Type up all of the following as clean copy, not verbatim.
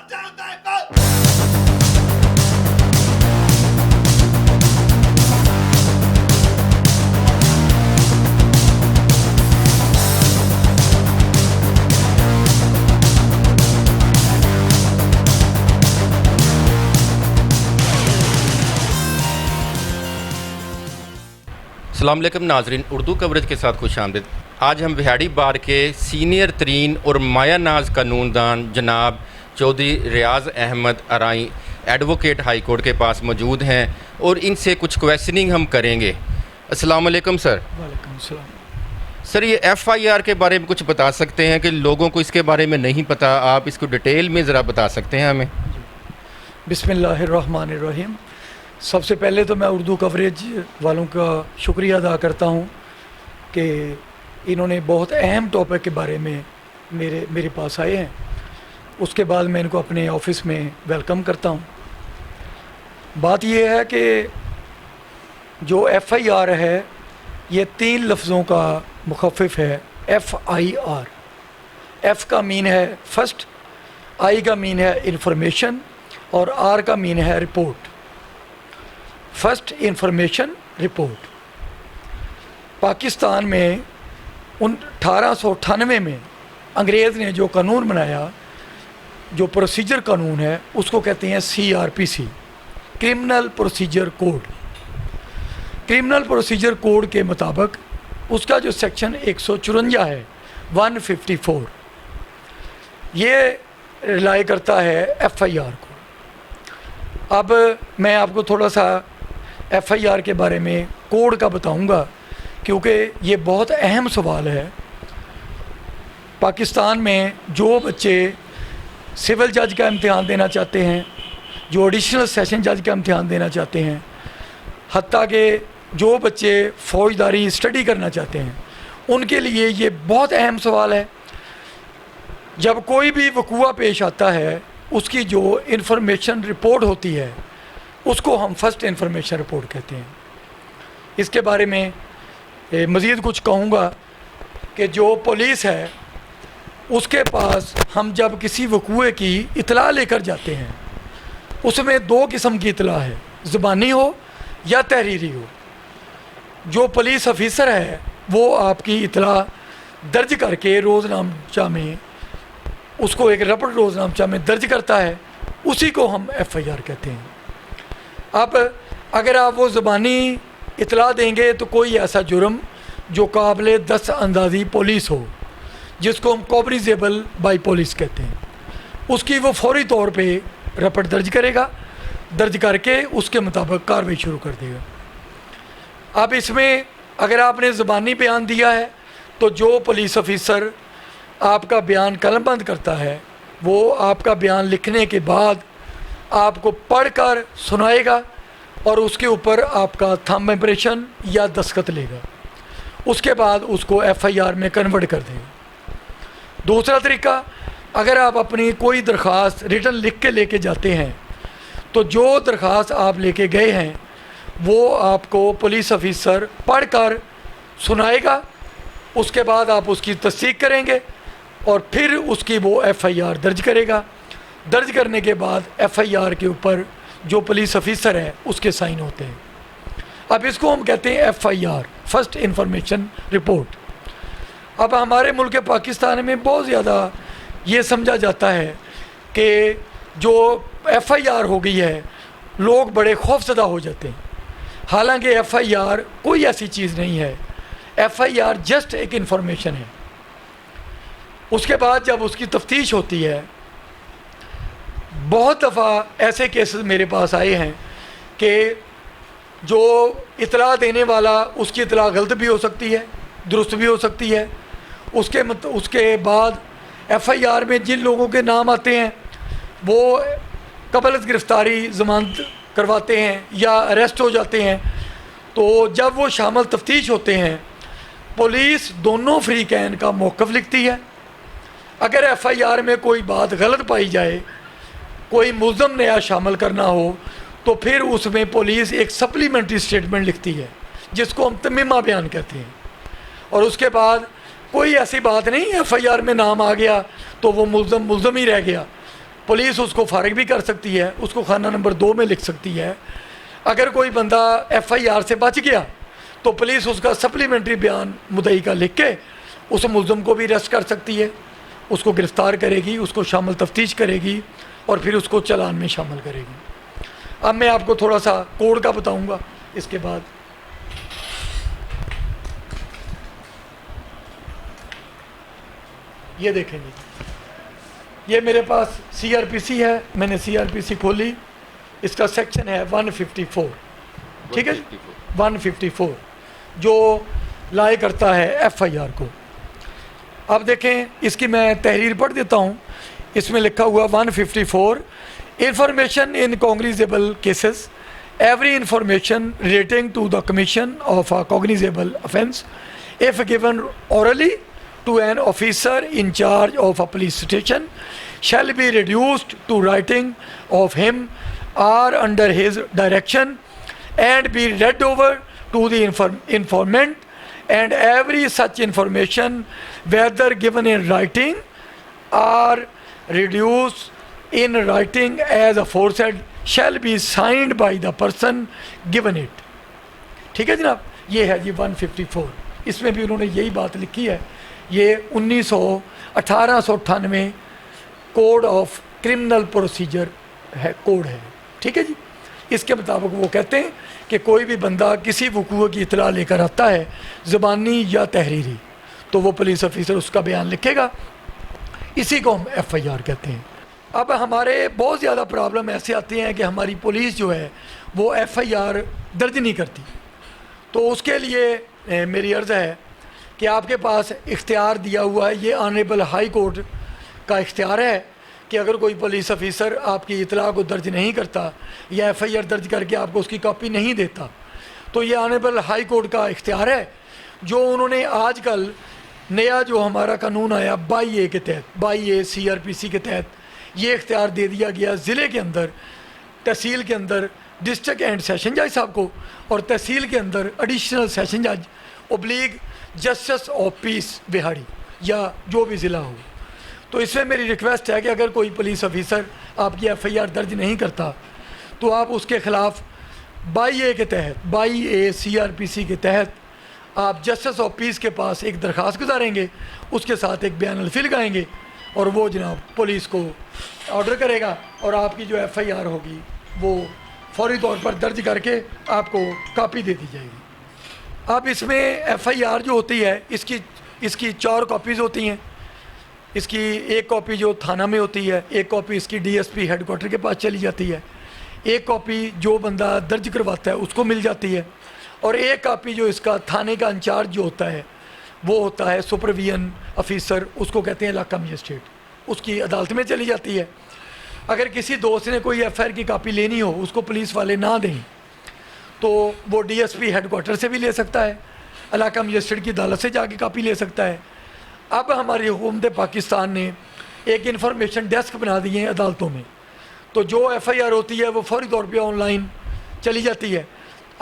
अस्सलाम वालेकुम नाजरीन, उर्दू कवरेज के साथ खुश आमदीद। आज हम विहाड़ी बार के सीनियर तरीन और माया नाज कानूनदान जनाब चौधरी रियाज अहमद अराई एडवोकेट हाई कोर्ट के पास मौजूद हैं और इनसे कुछ क्वेश्चनिंग हम करेंगे। अस्सलाम वालेकुम सर। वालेकुम सलाम। सर, ये FIR के बारे में कुछ बता सकते हैं कि लोगों को इसके बारे में नहीं पता, आप इसको डिटेल में ज़रा बता सकते हैं हमें? बिस्मिल्लाहिर्रहमानिर्रहीम। सबसे पहले तो मैं उर्दू कवरेज वालों का शुक्रिया अदा करता हूँ कि इन्होंने बहुत अहम टॉपिक के बारे में मेरे पास आए हैं। उसके बाद मैं इनको अपने ऑफिस में वेलकम करता हूँ। बात यह है कि जो FIR है ये 3 लफ्ज़ों का मुखफ़िफ़ है। FIR, F का मीन है फर्स्ट, I का मीन है इंफॉर्मेशन और R का मीन है report. First information report. Pakistan में 1898 में अंग्रेज़ ने जो कानून बनाया, जो प्रोसीजर कानून है, उसको कहते हैं CRPC, criminal procedure code. Criminal procedure code के मुताबिक उसका जो सेक्शन 154 है 154, ये रिलाई करता है FIR को। अब मैं आपको थोड़ा सा FIR के बारे में कोड का बताऊंगा क्योंकि ये बहुत अहम सवाल है। पाकिस्तान में जो बच्चे सिविल जज का इम्तिहान देना चाहते हैं, जो एडिशनल सेशन जज का इम्तिहान देना चाहते हैं, हत्ता कि जो बच्चे फ़ौजदारी स्टडी करना चाहते हैं, उनके लिए ये बहुत अहम सवाल है। जब कोई भी वक़ूआ पेश आता है, उसकी जो इंफॉर्मेशन रिपोर्ट होती है उसको हम फर्स्ट इंफॉर्मेशन रिपोर्ट कहते हैं। इसके बारे में मज़ीद कुछ कहूँगा कि जो पुलिस है उसके पास हम जब किसी वक़ूए की इतला लेकर जाते हैं, उसमें 2 किस्म की इतला है, ज़बानी हो या तहरीरी हो। जो पुलिस ऑफिसर है वो आपकी इतला दर्ज करके रोज़नामचा में, उसको एक रपट रोज़नामचा में दर्ज करता है, उसी को हम FIR कहते हैं। अब अगर आप वो ज़बानी इतला देंगे तो कोई ऐसा जुर्म जो काबिल दस्त अंदाज़ी पुलिस हो, जिसको हम कॉग्निजेबल बाई पुलिस कहते हैं, उसकी वो फौरी तौर पे रपट दर्ज करेगा, दर्ज करके उसके मुताबिक कार्रवाई शुरू कर देगा। अब इसमें अगर आपने ज़बानी बयान दिया है तो जो पुलिस ऑफिसर आपका बयान कलमबंद करता है वो आपका बयान लिखने के बाद आपको पढ़कर सुनाएगा और उसके ऊपर आपका थंब इम्प्रेशन या दस्तखत लेगा। उसके बाद उसको FIR में कन्वर्ट कर देगा। दूसरा तरीका, अगर आप अपनी कोई दरख्वास्त रिटन लिख के लेके जाते हैं तो जो दरख्वास्त आप लेके गए हैं वो आपको पुलिस ऑफिसर पढ़कर सुनाएगा। उसके बाद आप उसकी तस्दीक करेंगे और फिर उसकी वो FIR दर्ज करेगा। दर्ज करने के बाद FIR के ऊपर जो पुलिस ऑफिसर है उसके साइन होते हैं। अब इसको हम कहते हैं FIR, फर्स्ट इंफॉर्मेशन रिपोर्ट। अब हमारे मुल्क पाकिस्तान में बहुत ज़्यादा ये समझा जाता है कि जो FIR हो गई है लोग बड़े खौफज़दा हो जाते हैं। हालांकि FIR कोई ऐसी चीज़ नहीं है। FIR जस्ट एक इंफॉर्मेशन है। उसके बाद जब उसकी तफ्तीश होती है, बहुत दफ़ा ऐसे केसेस मेरे पास आए हैं कि जो इतला देने वाला, उसकी इतला गलत भी हो सकती है, दुरुस्त भी हो सकती है। उसके बाद FIR में जिन लोगों के नाम आते हैं वो कबल गिरफ़्तारी ज़मानत करवाते हैं या अरेस्ट हो जाते हैं, तो जब वो शामिल तफ्तीश होते हैं, पुलिस दोनों फ़रीक़ैन का मौक़िफ़ लिखती है। अगर FIR में कोई बात गलत पाई जाए, कोई मुल्ज़म नया शामिल करना हो, तो फिर उसमें पुलिस एक सप्लीमेंट्री स्टेटमेंट लिखती है जिसको हम तमीमा बयान कहते हैं। और उसके बाद कोई ऐसी बात नहीं FIR में नाम आ गया तो वो मुल्ज़म ही रह गया। पुलिस उसको फारिग भी कर सकती है, उसको खाना नंबर 2 में लिख सकती है। अगर कोई बंदा FIR से बच गया तो पुलिस उसका सप्लीमेंट्री बयान मुद्दई का लिख के उस मुलज़म को भी अरेस्ट कर सकती है, उसको गिरफ़्तार करेगी, उसको शामिल तफ्तीश करेगी और फिर उसको चालान में शामिल करेगी। अब मैं आपको थोड़ा सा कोड का बताऊंगा इसके बाद। ये देखेंगे, ये मेरे पास CRPC है, मैंने CRPC खोली, इसका सेक्शन है 154, ठीक है, 154 जो लाए करता है FIR को। अब देखें, इसकी मैं तहरीर पढ़ देता हूँ। इसमें लिखा हुआ 154, information in cognizable cases, every information relating to the commission of a cognizable offence if given orally to an officer in charge of a police station shall be reduced to writing of him or under his direction and be read over to the informant, and every such information, whether given in writing or reduced in writing as aforesaid, shall be signed by the person given it। ठीक है जनाब, ये है जी 154। इसमें भी उन्होंने यही बात लिखी है। ये 1898 कोड ऑफ क्रिमिनल प्रोसीजर है, कोड है, ठीक है जी। इसके मुताबिक वो कहते हैं कि कोई भी बंदा किसी वकूअ की इतला लेकर आता है, ज़बानी या तहरीरी, तो वो पुलिस ऑफिसर उसका बयान लिखेगा, इसी को हम FIR कहते हैं। अब हमारे बहुत ज़्यादा प्रॉब्लम ऐसे आती हैं कि हमारी पुलिस जो है वो FIR दर्ज नहीं करती। तो उसके लिए मेरी अर्ज़ है कि आपके पास इख्तियार दिया हुआ है, ये ऑनरेबल हाई कोर्ट का इख्तियार है कि अगर कोई पुलिस ऑफिसर आपकी इतला को दर्ज नहीं करता या FIR दर्ज करके आपको उसकी कॉपी नहीं देता, तो ये ऑनरेबल हाई कोर्ट का इख्तियार है। जो उन्होंने आजकल नया जो हमारा कानून आया 22A के तहत, 22A CRPC के तहत ये इख्तियार दे दिया गया ज़िले के अंदर, तहसील के अंदर डिस्ट्रिक्ट एंड सेशन जज साहब को, और तहसील के अंदर एडिशनल सेशन जज ओब्लिग जस्टिस ऑफ पीस बिहाड़ी या जो भी ज़िला हो। तो इसमें मेरी रिक्वेस्ट है कि अगर कोई पुलिस ऑफिसर आपकी FIR दर्ज नहीं करता तो आप उसके ख़िलाफ़ 22A के तहत, 22A CRPC के तहत आप जस्टिस ऑफ पीस के पास एक दरख्वास्त गुजारेंगे, उसके साथ एक बयान अलफी लगाएंगे और वो जनाब पुलिस को ऑर्डर करेगा और आपकी जो FIR होगी वो फौरी तौर पर दर्ज करके आपको कॉपी दे दी जाएगी। अब इसमें FIR जो होती है इसकी 4 कॉपीज़ होती हैं। इसकी एक कॉपी जो थाना में होती है, एक कॉपी इसकी DSP हेडक्वार्टर के पास चली जाती है, एक कॉपी जो बंदा दर्ज करवाता है उसको मिल जाती है, और एक कॉपी जो इसका थाने का इंचार्ज जो होता है वो होता है सुपरविजन ऑफिसर, उसको कहते हैं इलाका मजिस्ट्रेट, उसकी अदालत में चली जाती है। अगर किसी दोस्त ने कोई FIR की कॉपी लेनी हो, उसको पुलिस वाले ना दें, तो वो DSP हेडक्वार्टर से भी ले सकता है, इलाका मजिस्ट्रेट की अदालत से जाके कॉपी ले सकता है। अब हमारी हुकूमत पाकिस्तान ने एक इंफॉर्मेशन डेस्क बना दिए हैं अदालतों में, तो जो FIR होती है वो फौरी तौर पे ऑनलाइन चली जाती है।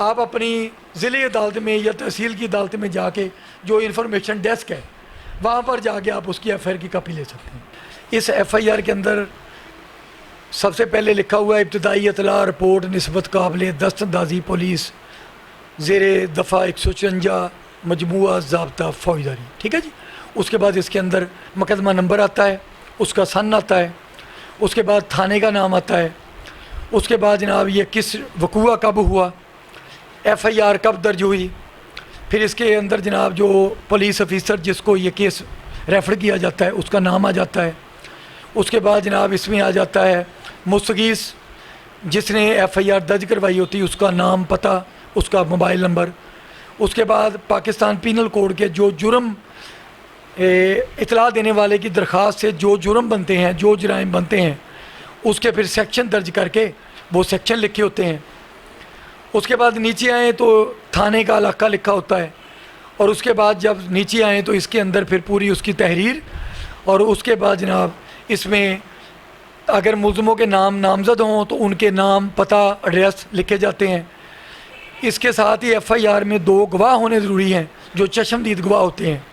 आप अपनी ज़िले अदालत में या तहसील की अदालत में जाके जो इंफॉर्मेशन डेस्क है वहाँ पर जाके आप उसकी FIR की कॉपी ले सकते हैं। इस FIR के अंदर सबसे पहले लिखा हुआ है इब्तदाई इतला रिपोर्ट निस्बत काबिल दस्तंदाजी पुलिस ज़ेरे दफ़ा 154 मजमूआ ज़ाब्ता फौजदारी, ठीक है जी। उसके बाद इसके अंदर मुकदमा नंबर आता है, उसका सन आता है, उसके बाद थाने का नाम आता है, उसके बाद जनाब ये किस वकूआ कब हुआ, FIR कब दर्ज हुई, फिर इसके अंदर जनाब जो पुलिस ऑफिसर जिसको ये केस रेफ़र किया जाता है उसका नाम आ जाता है। उसके बाद जनाब इसमें आ जाता है मुस्तगीस जिसने FIR दर्ज करवाई होती है उसका नाम, पता, उसका मोबाइल नंबर। उसके बाद पाकिस्तान पीनल कोड के जो जुर्म इतला देने वाले की दरख्वास्त से जो जुर्म बनते हैं, जो जराइम बनते हैं, उसके फिर सेक्शन दर्ज करके वो सेक्शन लिखे होते हैं। उसके बाद नीचे आए तो थाने का इलाका लिखा होता है, और उसके बाद जब नीचे आए तो इसके अंदर फिर पूरी उसकी तहरीर, और उसके बाद जनाब इसमें अगर मुलज़मों के नाम नामज़द हों तो उनके नाम, पता, एड्रेस लिखे जाते हैं। इसके साथ ही FIR में 2 गवाह होने ज़रूरी हैं जो चश्मदीद गवाह होते हैं,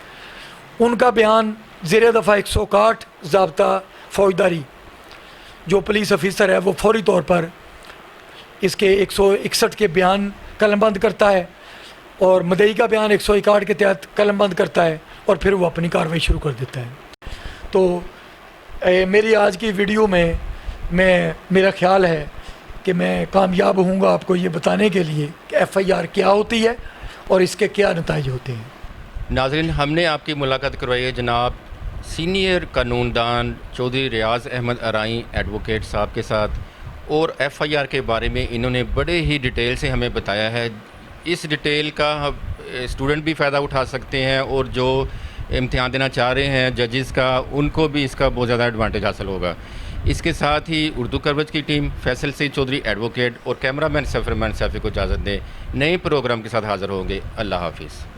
उनका बयान ज़ेरे दफ़ा 161 ज़ाब्ता फौजदारी। जो पुलिस ऑफिसर है वो फौरी तौर पर इसके 161 के बयान कलमबंद करता है और मदई का बयान 161 के तहत कलमबंद करता है और फिर वो अपनी कार्रवाई शुरू कर देता है। तो मेरी आज की वीडियो में मेरा ख्याल है कि मैं कामयाब होऊंगा आपको ये बताने के लिए कि FIR क्या होती है और इसके क्या नतीजे होते हैं। नाज़रीन, हमने आपकी मुलाकात करवाई है जनाब सीनियर कानूनदान चौधरी रियाज़ अहमद अराई एडवोकेट साहब के साथ, और FIR के बारे में इन्होंने बड़े ही डिटेल से हमें बताया है। इस डिटेल का स्टूडेंट भी फ़ायदा उठा सकते हैं और जो इम्तिहान देना चाह रहे हैं जजेस का, उनको भी इसका बहुत ज़्यादा एडवांटेज हासिल होगा। इसके साथ ही उर्दू कवरेज की टीम फैसल सईद चौधरी एडवोकेट और कैमरामैन सफ़रमैन सैफ़ी को इजाज़त दें। नए प्रोग्राम के साथ हाज़िर होंगे। अल्लाह हाफिज़।